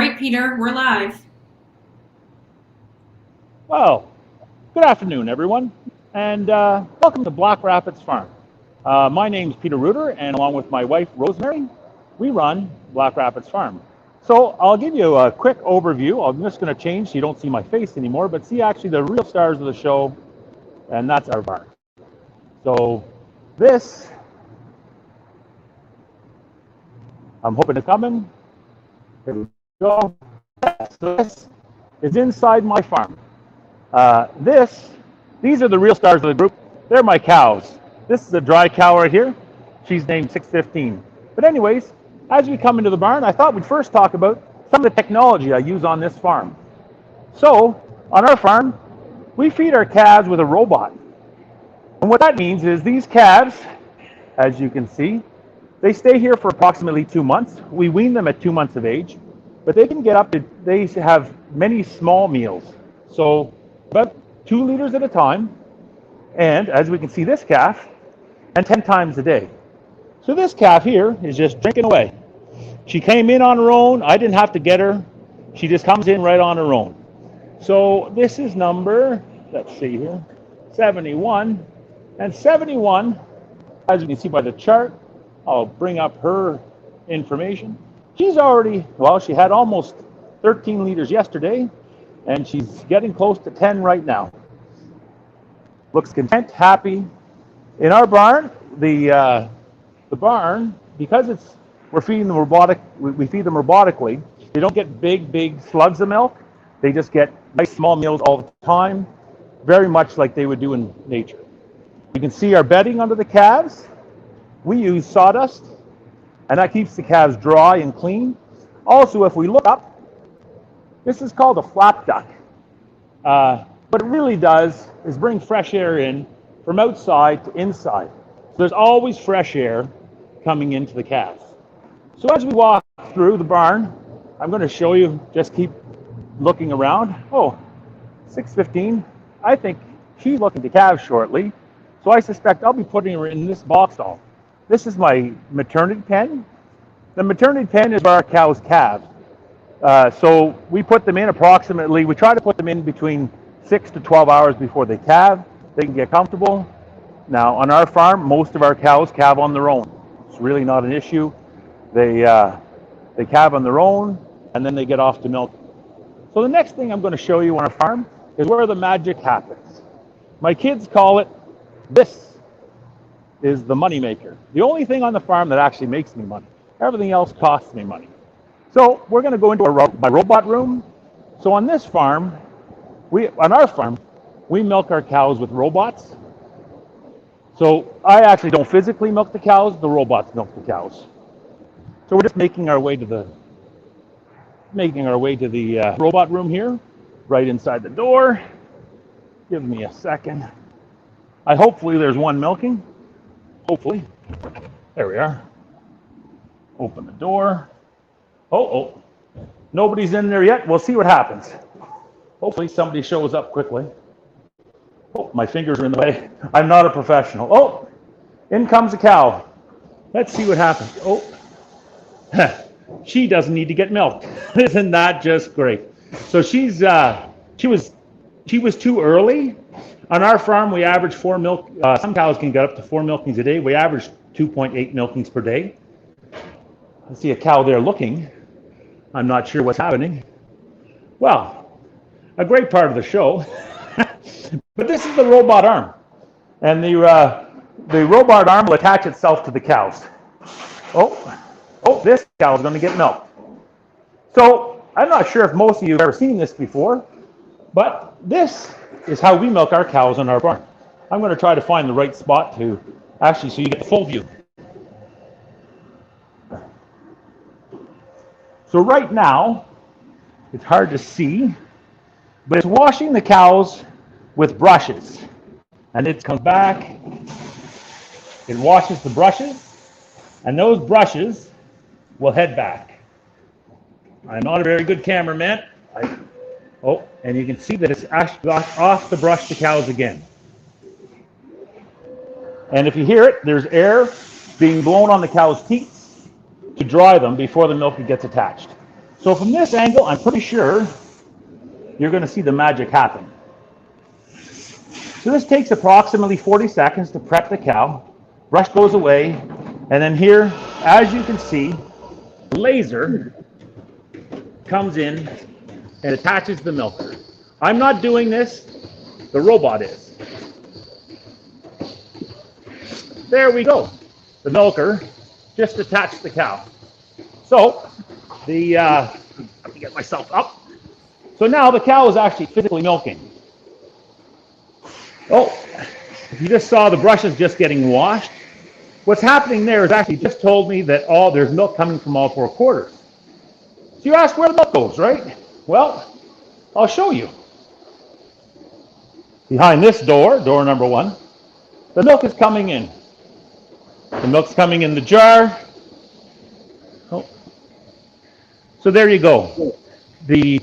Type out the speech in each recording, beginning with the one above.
right, Peter, we're live. Well, good afternoon, everyone, and welcome to Black Rapids Farm. My name is Peter Reuter, and along with my wife, Rosemary, we run Black Rapids Farm. So I'll give you a quick overview. I'm just going to change so you don't see my face anymore, but see actually the real stars of the show, and that's our barn. So this, I'm hoping it's coming. Here we go. So this is inside my farm. These are the real stars of the group. They're my cows. This is a dry cow right here. She's named 615. But anyways, as we come into the barn, I thought we'd first talk about some of the technology I use on this farm. So, on our farm, we feed our calves with a robot. And what that means is these calves, as you can see, they stay here for approximately 2 months. We wean them at 2 months of age, but they can get up to, they have many small meals. So, about 2 liters at a time, and as we can see, this calf, and 10 times a day. So this calf here is just drinking away. She came in on her own. I didn't have to get her. She just comes in right on her own. So this is number, let's see here, 71. And 71, as you can see by the chart, I'll bring up her information. She's already, well, she had almost 13 liters yesterday, and she's getting close to 10 right now. Looks content, happy. In our barn, the barn, because we're feeding them we feed them robotically. They don't get big slugs of milk. They just get nice small meals all the time, very much like they would do in nature. You can see our bedding under the calves. We use sawdust, and that keeps the calves dry and clean. Also, if we look up, this is called a flap duct. What it really does is bring fresh air in from outside to inside. So there's always fresh air coming into the calves. So as we walk through the barn, I'm going to show you, just keep looking around. Oh, 615, I think she's looking to calve shortly. So I suspect I'll be putting her in this box stall. This is my maternity pen. The maternity pen is where our cows calve. So we put them in approximately, we try to put them in between 6 to 12 hours before they calve. They can get comfortable. Now on our farm, most of our cows calve on their own. It's really not an issue. They calve on their own, and then they get off to milk. So the next thing I'm going to show you on our farm is where the magic happens. My kids call it, this is the money maker. The only thing on the farm that actually makes me money. Everything else costs me money. So we're going to go into my robot room. So on this farm, on our farm, we milk our cows with robots. So I actually don't physically milk the cows, the robots milk the cows. So we're just making our way to the robot room here, right inside the door. Give me a second. Hopefully there's one milking. Hopefully. There we are. Open the door. Oh, nobody's in there yet. We'll see what happens. Hopefully somebody shows up quickly. Oh, my fingers are in the way. I'm not a professional. Oh, in comes a cow. Let's see what happens. Oh, she doesn't need to get milked. Isn't that just great? So she was too early. On our farm, we average 4 milk. Some cows can get up to 4 milkings a day. We average 2.8 milkings per day. I see a cow there looking. I'm not sure what's happening. Well, a great part of the show. But this is the robot arm. And the robot arm will attach itself to the cows. Oh, this cow is going to get milked. So I'm not sure if most of you have ever seen this before, but this is how we milk our cows in our barn. I'm going to try to find the right spot to actually so you get full view. So right now, it's hard to see, but it's washing the cows with brushes. And it comes back, it washes the brushes, and those brushes will head back. I'm not a very good cameraman. And you can see that it's off to brush the cows again. And if you hear it, there's air being blown on the cow's teats to dry them before the milk gets attached. So from this angle, I'm pretty sure you're going to see the magic happen. So this takes approximately 40 seconds to prep the cow. Brush goes away, and then here, as you can see, the laser comes in and attaches the milker. I'm not doing this, the robot is. There we go. The milker just attached the cow. So let me get myself up. So now the cow is actually physically milking. Oh, if you just saw the brushes just getting washed, what's happening there is actually just told me that there's milk coming from all four quarters. So you ask where the milk goes, right? Well, I'll show you. Behind this door number 1, the milk is coming in. The milk's coming in the jar. Oh. So there you go. The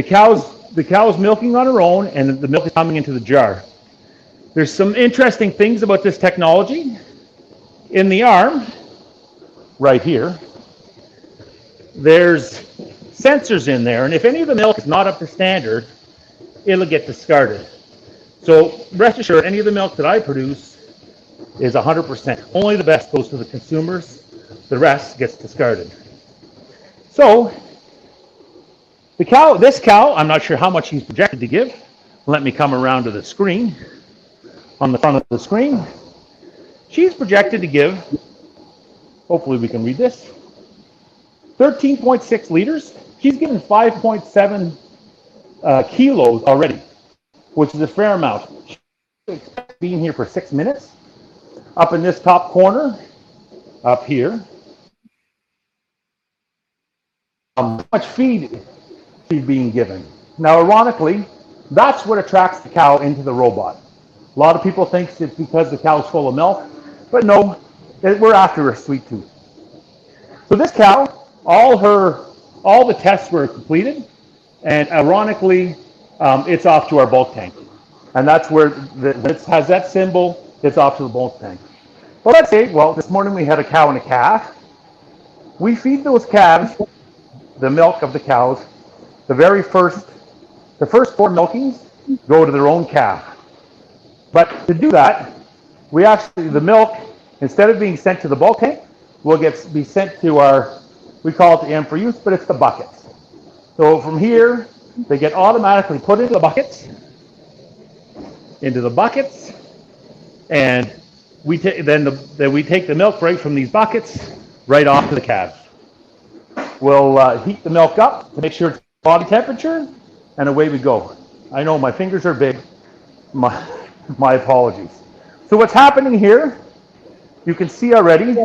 cow's milking on her own, and the milk is coming into the jar. There's some interesting things about this technology. In the arm, right here, there's sensors in there, and if any of the milk is not up to standard, it'll get discarded. So rest assured, any of the milk that I produce is 100%. Only the best goes to the consumers. The rest gets discarded. So this cow, I'm not sure how much he's projected to give. Let me come around to the screen. On the front of the screen, she's projected to give, hopefully we can read this, 13.6 liters. She's given 5.7 kilos already, which is a fair amount. She's being here for 6 minutes. Up in this top corner, up here, how much feed she's being given. Now, ironically, that's what attracts the cow into the robot. A lot of people think it's because the cow's full of milk, but no, we're after her sweet tooth. So this cow, all the tests were completed, and ironically, it's off to our bulk tank. And that's where it has that symbol, it's off to the bulk tank. Well, let's say, this morning we had a cow and a calf. We feed those calves the milk of the cows. The first 4 milkings go to their own calf. But to do that, the milk, instead of being sent to the bulk tank, will be sent to we call it the M for use, but it's the buckets. So from here, they get automatically put into the buckets, and we take the milk right from these buckets right off to the calves. We'll heat the milk up to make sure it's body temperature, and away we go. I know my fingers are big. My apologies. So what's happening here, you can see already,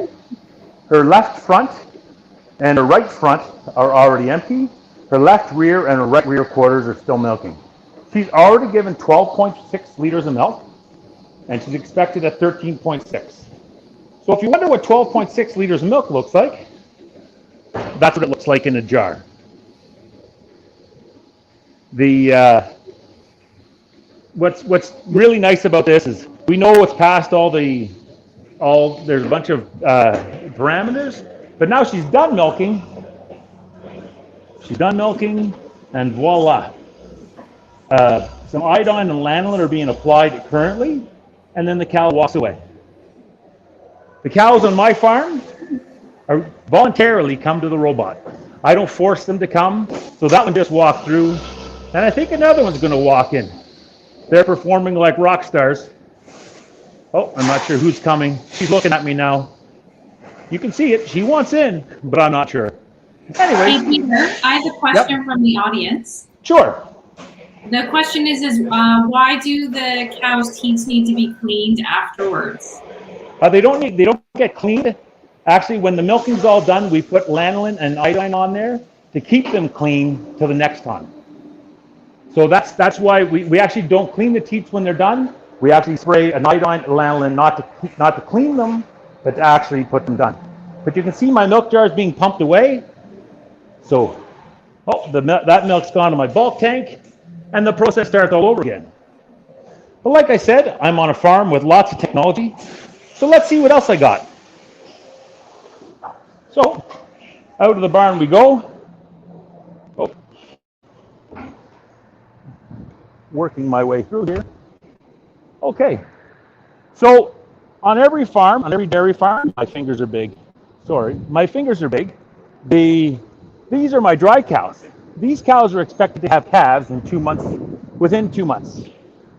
her left front and her right front are already empty. Her left rear and her right rear quarters are still milking. She's already given 12.6 liters of milk, and she's expected at 13.6. So if you wonder what 12.6 liters of milk looks like, that's what it looks like in a jar. What's really nice about this is we know it's past there's a bunch of parameters, but now she's done milking. And voila. Some iodine and lanolin are being applied currently, and then the cow walks away. The cows on my farm are voluntarily come to the robot. I don't force them to come, so that one just walked through, and I think another one's going to walk in. They're performing like rock stars. Oh, I'm not sure who's coming. She's looking at me now. You can see it. She wants in, but I'm not sure. Anyway. Hey, Peter, I have a question from the audience. Sure. The question is why do the cows' teats need to be cleaned afterwards? They don't get cleaned. Actually, when the milking's all done, we put lanolin and iodine on there to keep them clean till the next time. So that's why we actually don't clean the teats when they're done. We actually spray an iodine and lanolin not to clean them, but to actually put them done. But you can see my milk jar is being pumped away. So, that milk's gone to my bulk tank, and the process starts all over again. But like I said, I'm on a farm with lots of technology. So let's see what else I got. So, out of the barn we go. working my way through here. Okay, so on every farm, on every dairy farm, my fingers are big. Sorry, my fingers are big. These are my dry cows. These cows are expected to have calves in 2 months, within 2 months.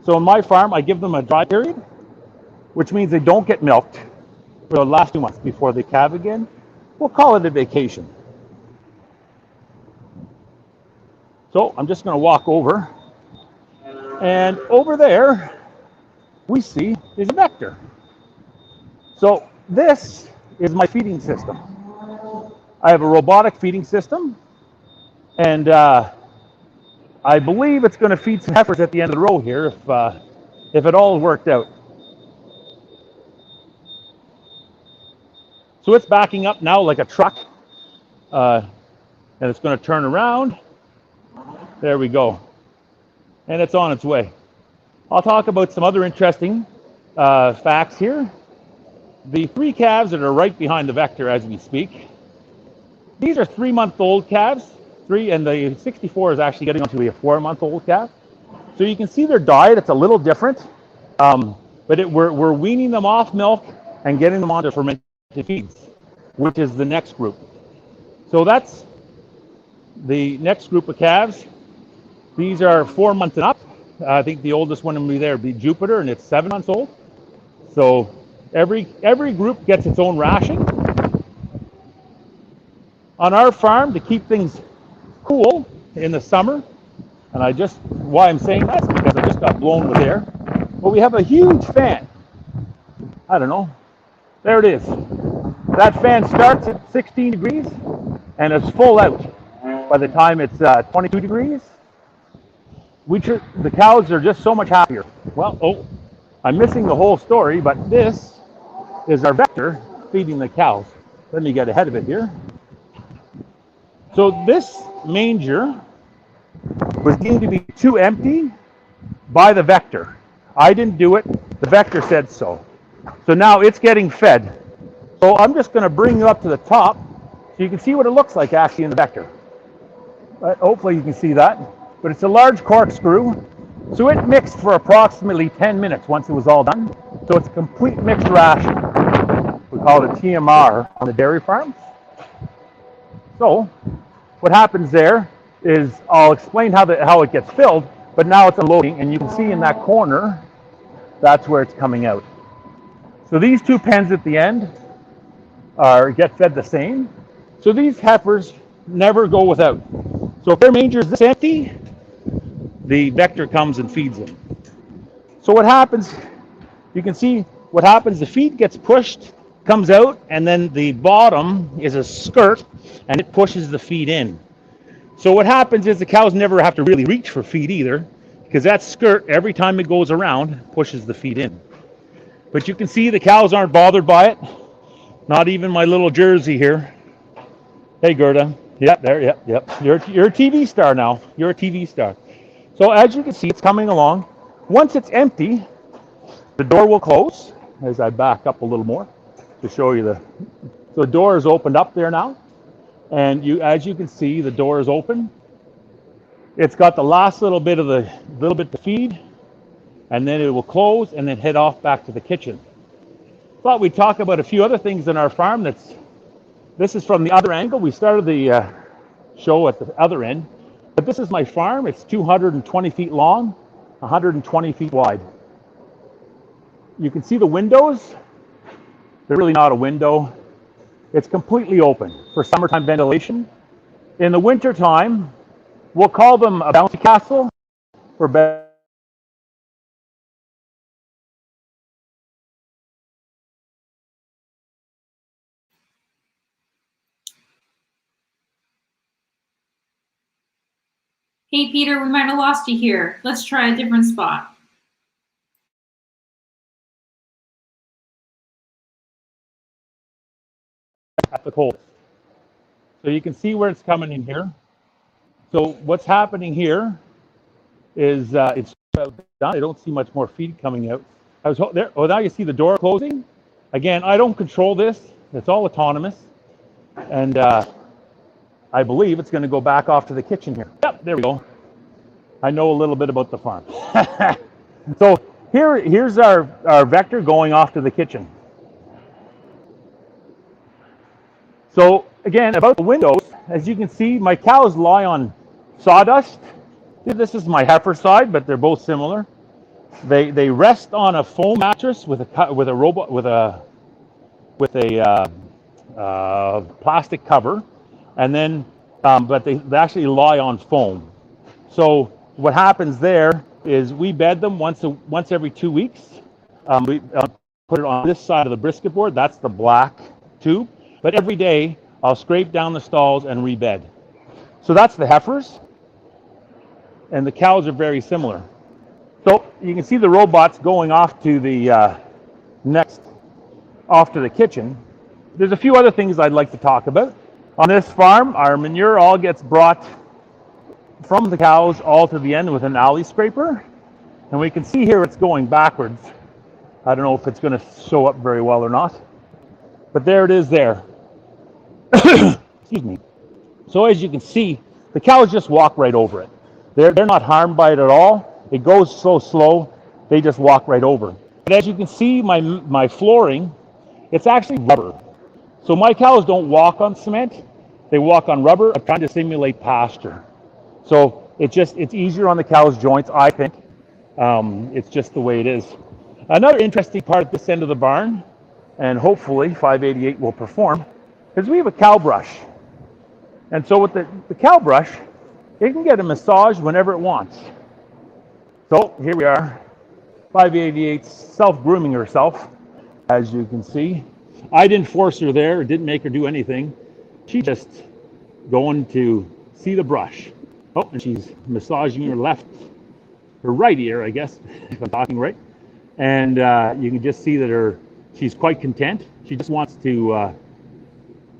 So on my farm, I give them a dry period, which means they don't get milked for the last 2 months before they calve again. We'll call it a vacation. So I'm just going to walk over, and over there we see is a vector. So this is my feeding system. I have a robotic feeding system, and I believe it's going to feed some heifers at the end of the row here if it all worked out. So it's backing up now like a truck, and it's going to turn around. There we go. And it's on its way. I'll talk about some other interesting facts here. The 3 calves that are right behind the vector as we speak, these are 3-month-old calves. And the 64 is actually getting on to be a 4-month-old calf. So you can see their diet, it's a little different. But we're weaning them off milk and getting them onto fermented feeds, which is the next group. So that's the next group of calves. These are 4 months and up. I think the oldest one will be there, be Jupiter, and it's 7 months old. So every group gets its own ration. On our farm, to keep things cool in the summer, and why I'm saying that is because I just got blown with air. But we have a huge fan. I don't know. There it is. That fan starts at 16 degrees and is full out by the time it's 22 degrees. The cows are just so much happier. Well, I'm missing the whole story, but this is our vector feeding the cows. Let me get ahead of it here. So this manger was deemed to be too empty by the vector. I didn't do it. The vector said so. So now it's getting fed. So I'm just going to bring you up to the top so you can see what it looks like actually in the vector. Hopefully you can see that. But it's a large corkscrew. So it mixed for approximately 10 minutes once it was all done. So it's a complete mixed ration. We call it a TMR on the dairy farm. So what happens there is I'll explain how it gets filled, but now it's unloading, and you can see in that corner, that's where it's coming out. So these 2 pens at the end get fed the same. So these heifers never go without. So if their manger is this empty, the vector comes and feeds them. So what happens, you can see what happens, the feed gets pushed, comes out, and then the bottom is a skirt, and it pushes the feed in. So what happens is the cows never have to really reach for feed either, because that skirt, every time it goes around, pushes the feed in. But you can see the cows aren't bothered by it. Not even my little Jersey here. Hey, Gerda. Yep, there, yep. You're a TV star now. You're a TV star. So as you can see, it's coming along. Once it's empty, the door will close, as I back up a little more to show you so the door is opened up there now. And as you can see, the door is open. It's got the last little bit to feed, and then it will close and then head off back to the kitchen. Thought we'd talk about a few other things in our farm. This is from the other angle. We started the show at the other end, but this is my farm. It's 220 feet long, 120 feet wide. You can see the windows. They're really not a window. It's completely open for summertime ventilation. In the wintertime, we'll call them a bouncy castle for better. Hey, Peter, we might have lost you here. Let's try a different spot. At the cold. So you can see where it's coming in here. So what's happening here is it's done. I don't see much more feed coming out. There. Oh, now you see the door closing. Again, I don't control this. It's all autonomous. And I believe it's going to go back off to the kitchen here. Yep, there we go. I know a little bit about the farm. So here's our vector going off to the kitchen. So again, about the windows, as you can see, my cows lie on sawdust. This is my heifer side, but they're both similar. They rest on a foam mattress with a plastic cover, and then but they actually lie on foam. So what happens there is we bed them once every 2 weeks. We put it on this side of the brisket board. That's the black tube. But every day I'll scrape down the stalls and rebed. So that's the heifers, and the cows are very similar. So you can see the robots going off to the off to the kitchen. There's a few other things I'd like to talk about. On this farm, our manure all gets brought from the cows all to the end with an alley scraper. And we can see here it's going backwards. I don't know if it's going to show up very well or not. But there it is there. Excuse me. So as you can see, the cows just walk right over it. They're not harmed by it at all. It goes so slow, they just walk right over. But as you can see, my flooring, it's actually rubber. So my cows don't walk on cement, they walk on rubber. I'm trying to simulate pasture. So it's easier on the cows' joints, I think. It's just the way it is. Another interesting part at this end of the barn, and hopefully 588 will perform, is we have a cow brush. And so with the cow brush, it can get a massage whenever it wants. So here we are, 588's self-grooming herself, as you can see. I didn't force her there, didn't make her do anything. She just going to see the brush. Oh, and she's massaging her right ear, I guess, if I'm talking right. And you can just see that she's quite content. She just wants to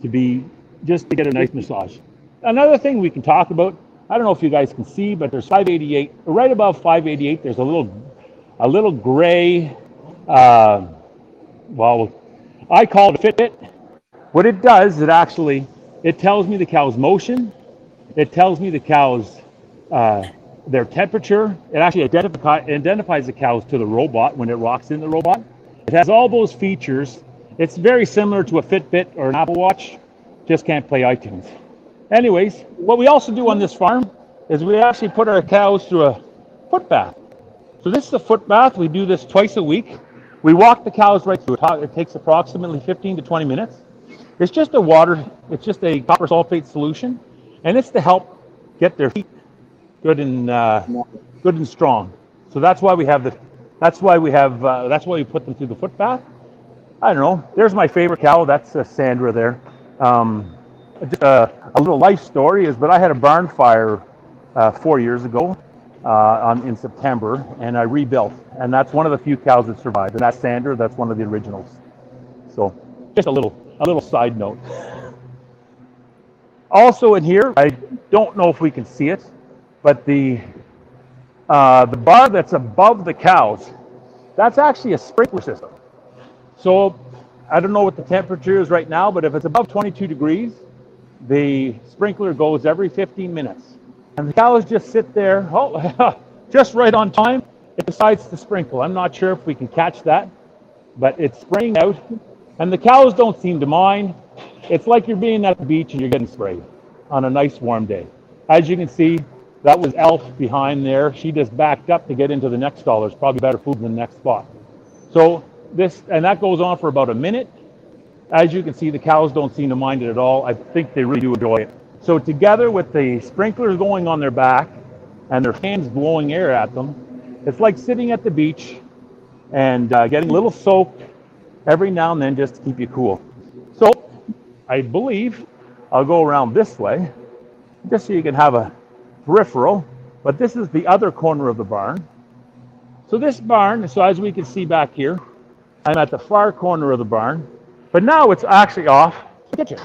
get a nice massage. Another thing we can talk about, I don't know if you guys can see, but there's 588, right above 588, there's a little gray, well, I call it a Fitbit. What it does, it tells me the cow's motion, it tells me the cow's, their temperature, it actually identifies the cows to the robot when it walks in the robot. It has all those features. It's very similar to a Fitbit or an Apple Watch, just can't play iTunes. Anyways, what we also do on this farm is we actually put our cows through a foot bath. So this is a foot bath. We do this twice a week. We walk the cows right through it. It takes approximately 15 to 20 minutes. It's just a copper sulfate solution, and it's to help get their feet good and strong. So that's why we put them through the foot bath. I don't know. There's my favorite cow. That's Sandra there. Just a little life story is that I had a barn fire 4 years ago in September, and I rebuilt, and that's one of the few cows that survived, and that's Sandra. That's one of the originals. So just a little side note. Also in here, I don't know if we can see it, but the bar that's above the cows, that's actually a sprinkler system. So I don't know what the temperature is right now, but if it's above 22 degrees, the sprinkler goes every 15 minutes. And the cows just sit there, just right on time, it decides to sprinkle. I'm not sure if we can catch that, but it's spraying out. And the cows don't seem to mind. It's like you're being at the beach and you're getting sprayed on a nice warm day. As you can see, that was Elf behind there. She just backed up to get into the next stall. There's probably better food in the next spot. So that goes on for about a minute. As you can see, the cows don't seem to mind it at all. I think they really do enjoy it. So together with the sprinklers going on their back and their fans blowing air at them, it's like sitting at the beach and getting a little soaked every now and then just to keep you cool. So I believe I'll go around this way just so you can have a peripheral, but this is the other corner of the barn. So this barn, so as we can see back here, I'm at the far corner of the barn, but now it's actually off the kitchen.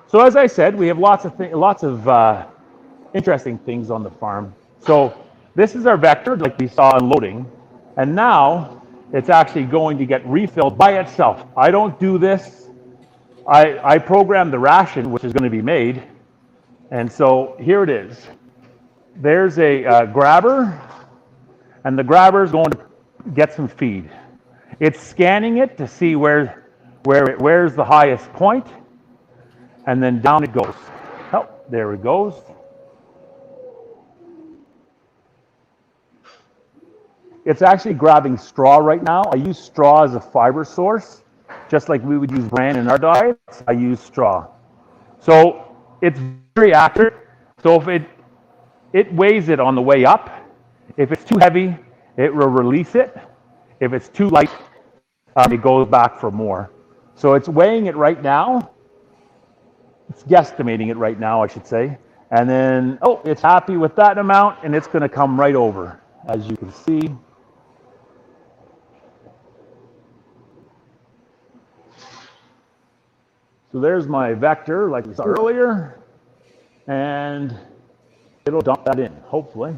So as I said, we have lots of interesting things on the farm. So this is our vector, like we saw unloading, and now it's actually going to get refilled by itself. I don't do this. I program the ration, which is going to be made, and so here it is. there's a grabber, and the grabber is going to get some feed. It's scanning it to see where's the highest point, and then down it goes. Oh, there it goes. It's actually grabbing straw right now. I use straw as a fiber source, just like we would use bran in our diets. I use straw. So it's very accurate. So if it weighs it on the way up. If it's too heavy, it will release it. If it's too light, it goes back for more. So it's weighing it right now. It's guesstimating it right now, I should say. And then, oh, it's happy with that amount, and it's going to come right over, as you can see. So there's my vector, like we saw earlier, and it'll dump that in, hopefully.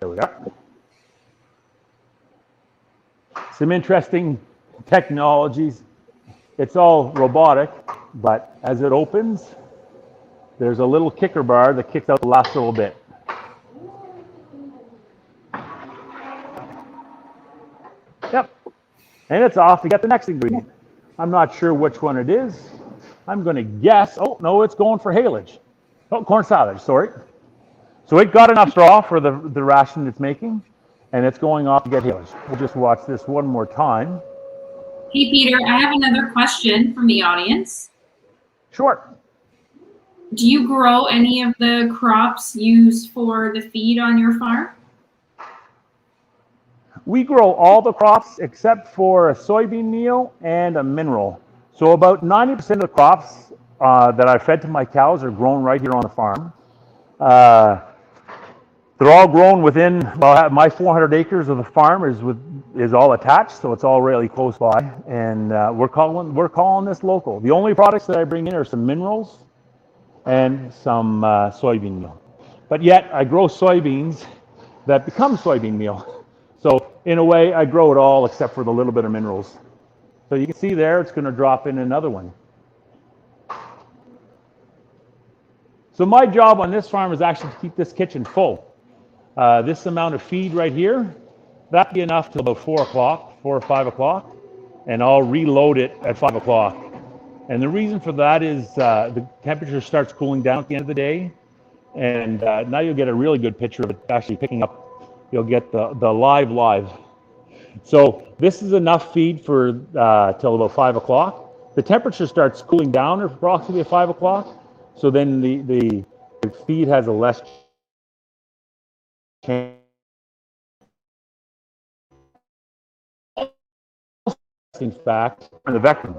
There we go. Some interesting technologies. It's all robotic, but as it opens, there's a little kicker bar that kicks out the last little bit. Yep. And it's off to get the next ingredient. I'm not sure which one it is. I'm going to guess. Oh, no, it's going for haylage. Oh, corn silage, sorry. So it got enough straw for the ration it's making, and it's going off to get haylage. We'll just watch this one more time. Hey, Peter, I have another question from the audience. Sure. Do you grow any of the crops used for the feed on your farm? We grow all the crops except for a soybean meal and a mineral. So about 90% of the crops that I fed to my cows are grown right here on the farm. They're all grown within, well, my 400 acres of the farm is all attached, so it's all really close by. And we're calling this local. The only products that I bring in are some minerals and some soybean meal. But yet I grow soybeans that become soybean meal. So in a way, I grow it all except for the little bit of minerals. So you can see there, it's going to drop in another one. So my job on this farm is actually to keep this kitchen full. This amount of feed right here, that'd be enough till about 4 o'clock, 4 or 5 o'clock, and I'll reload it at 5 o'clock. And the reason for that is the temperature starts cooling down at the end of the day, and now you'll get a really good picture of it actually picking up. You'll get the live. So this is enough feed for till about 5 o'clock. The temperature starts cooling down approximately at 5 o'clock. So then the feed has a less chance. In fact, on the vector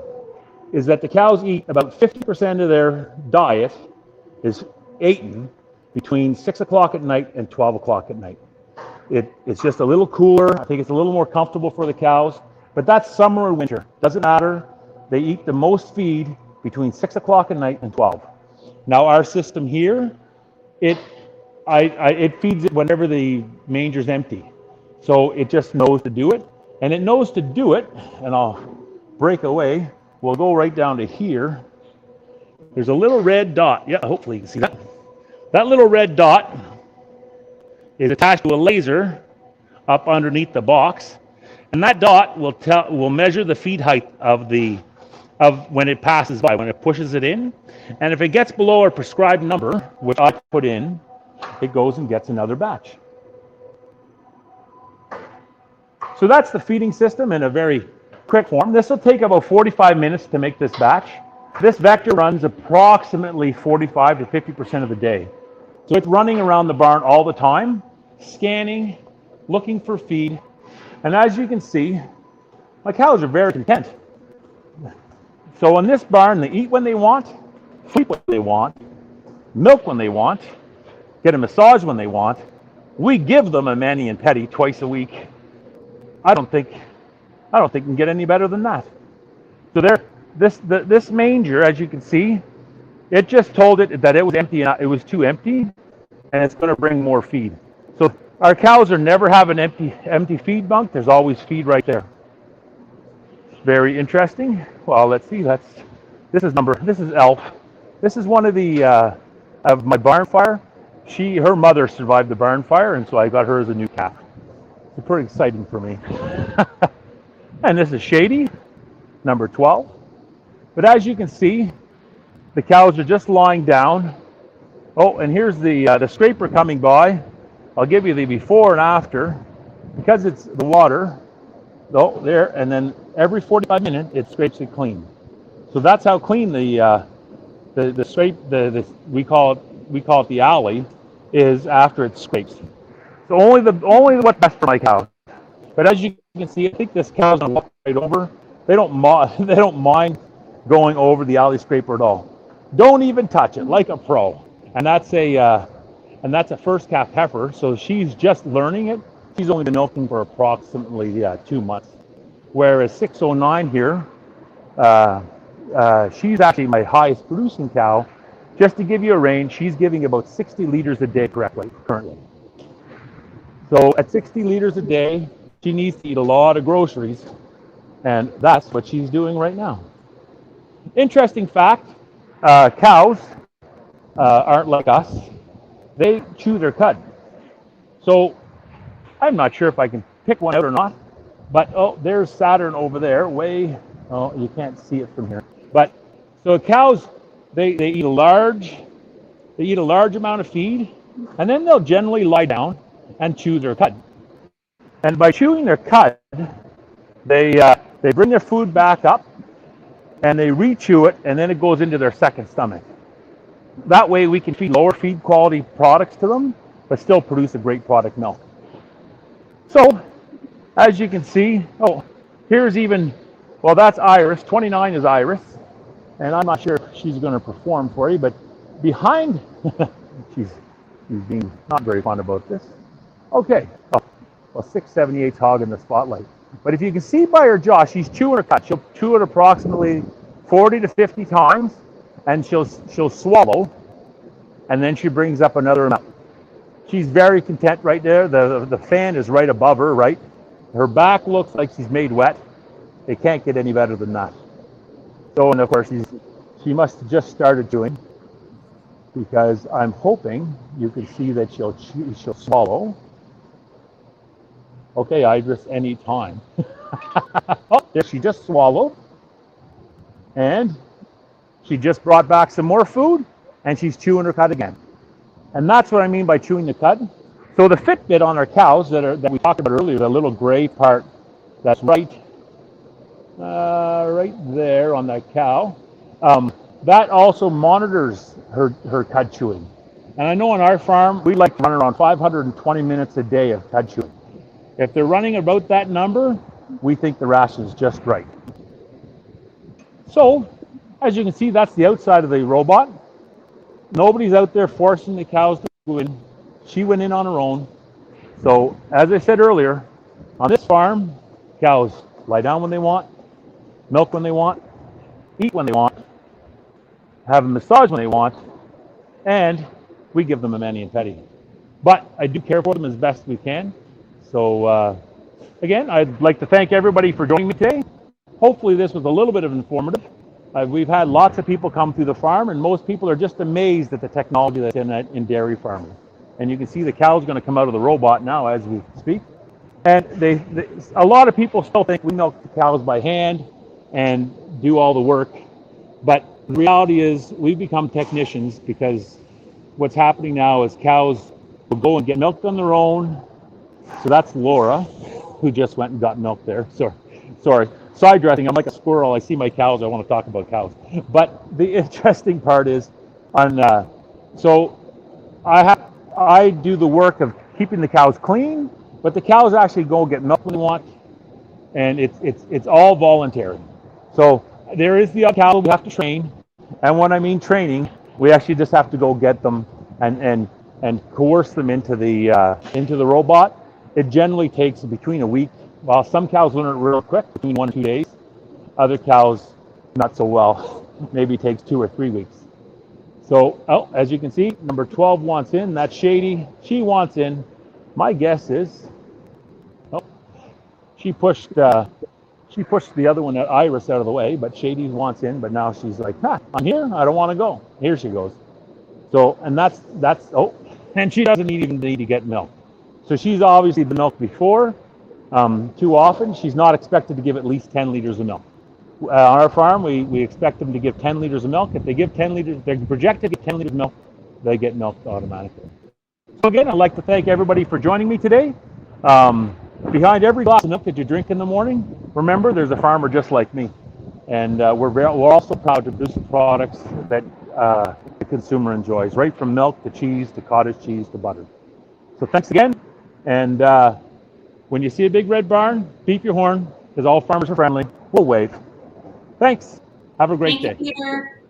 is that the cows eat about 50% of their diet is eaten between 6 o'clock at night and 12 o'clock at night. It's just a little cooler. I think it's a little more comfortable for the cows, but that's summer or winter. Doesn't matter. They eat the most feed between 6 o'clock at night and 12. Now our system here, it feeds it whenever the manger's empty. So it just knows to do it, and it knows to do it, and I'll break away. We'll go right down to here. There's a little red dot. Yeah, hopefully you can see that. That little red dot is attached to a laser up underneath the box, and that dot will measure the feed height of when it passes by, when it pushes it in, and if it gets below a prescribed number, which I put in, it goes and gets another batch. So that's the feeding system in a very quick form. This will take about 45 minutes to make this batch. This vector runs approximately 45 to 50% of the day. So it's running around the barn all the time, scanning, looking for feed. And as you can see, my cows are very content. So in this barn, they eat when they want, sleep when they want, milk when they want, get a massage when they want. We give them a mani and pedi twice a week. I don't think you can get any better than that. So this manger, as you can see, it just told it that it was empty and it was too empty, and it's going to bring more feed. So our cows are never have an empty feed bunk. There's always feed right there. Very interesting. Well, let's see. This is ELF. This is one of the of my barn fire. Her mother survived the barn fire, and so I got her as a new calf. It's pretty exciting for me. And this is Shady, number 12. But as you can see, the cows are just lying down. Oh, and here's the scraper coming by. I'll give you the before and after. Because it's the water, oh, there, and then every 45 minutes it scrapes it clean. So that's how clean the scrape, we call it the alley, is after it scrapes. So only what's best for my cows. But as you can see, I think this cow's gonna walk right over. They don't mind going over the alley scraper at all. Don't even touch it, like a pro. And that's a first calf heifer, so she's just learning it. She's only been milking for approximately 2 months. Whereas 609 here, she's actually my highest producing cow. Just to give you a range, she's giving about 60 liters a day currently. So at 60 liters a day, she needs to eat a lot of groceries, and that's what she's doing right now. Interesting fact, cows aren't like us. They chew their cud. So I'm not sure if I can pick one out or not, but oh, there's Saturn over there, oh, you can't see it from here. But so cows, they eat a large amount of feed, and then they'll generally lie down and chew their cud. And by chewing their cud, they bring their food back up, and they re-chew it, and then it goes into their second stomach. That way we can feed lower feed quality products to them, but still produce a great product milk. So, as you can see, oh, here's that's Iris. 29 is Iris, and I'm not sure if she's going to perform for you, but behind, she's being not very fun about this. Okay, 678's hogging the spotlight. But if you can see by her jaw, she's chewing her cud. She'll chew it approximately 40 to 50 times, and she'll swallow, and then she brings up another amount. She's very content right there. The fan is right above her, right? Her back looks like she's made wet. It can't get any better than that. So, and of course, she must have just started chewing, because I'm hoping you can see that she'll swallow. Okay, Idris, any time. Oh, there, she just swallowed. And she just brought back some more food, and she's chewing her cud again. And that's what I mean by chewing the cud. So the Fitbit on our cows that we talked about earlier, the little gray part that's right there on that cow, that also monitors her cud chewing. And I know on our farm, we like to run around 520 minutes a day of cud chewing. If they're running about that number, we think the ration is just right. So, as you can see, that's the outside of the robot. Nobody's out there forcing the cows to go in. She went in on her own. So, as I said earlier, on this farm, cows lie down when they want, milk when they want, eat when they want, have a massage when they want, and we give them a mani and pedi. But I do care for them as best we can. So, again, I'd like to thank everybody for joining me today. Hopefully this was a little bit of informative. We've had lots of people come through the farm, and most people are just amazed at the technology that's in dairy farming. And you can see the cow's going to come out of the robot now as we speak. And a lot of people still think we milk the cows by hand and do all the work. But the reality is we've become technicians, because what's happening now is cows will go and get milked on their own. So that's Laura, who just went and got milk there. Sorry. Side dressing, I'm like a squirrel. I see my cows, I want to talk about cows. But the interesting part is, so I do the work of keeping the cows clean, but the cows actually go get milk when they want, and it's all voluntary. So there is the cow we have to train, and when I mean training, we actually just have to go get them and coerce them into the robot. It generally takes between a week. While some cows learn it real quick, between 1 and 2 days. Other cows, not so well. Maybe takes 2 or 3 weeks. So, as you can see, number 12 wants in. That's Shady. She wants in. My guess is, she pushed the other one, Iris, out of the way, but Shady wants in. But now she's like, I'm here. I don't want to go. Here she goes. So, and that's, oh, and she doesn't even need to get milk. So she's obviously been milked before, too often. She's not expected to give at least 10 liters of milk. On our farm, we expect them to give 10 liters of milk. If they give 10 liters, if they're projected to get 10 liters of milk, they get milked automatically. So again, I'd like to thank everybody for joining me today. Behind every glass of milk that you drink in the morning, remember there's a farmer just like me. And we're also proud to produce products that the consumer enjoys, right from milk to cheese to cottage cheese to butter. So thanks again. And when you see a big red barn, beep your horn, because all farmers are friendly. We'll wave. Thanks. Have a great day. Thank you, Peter.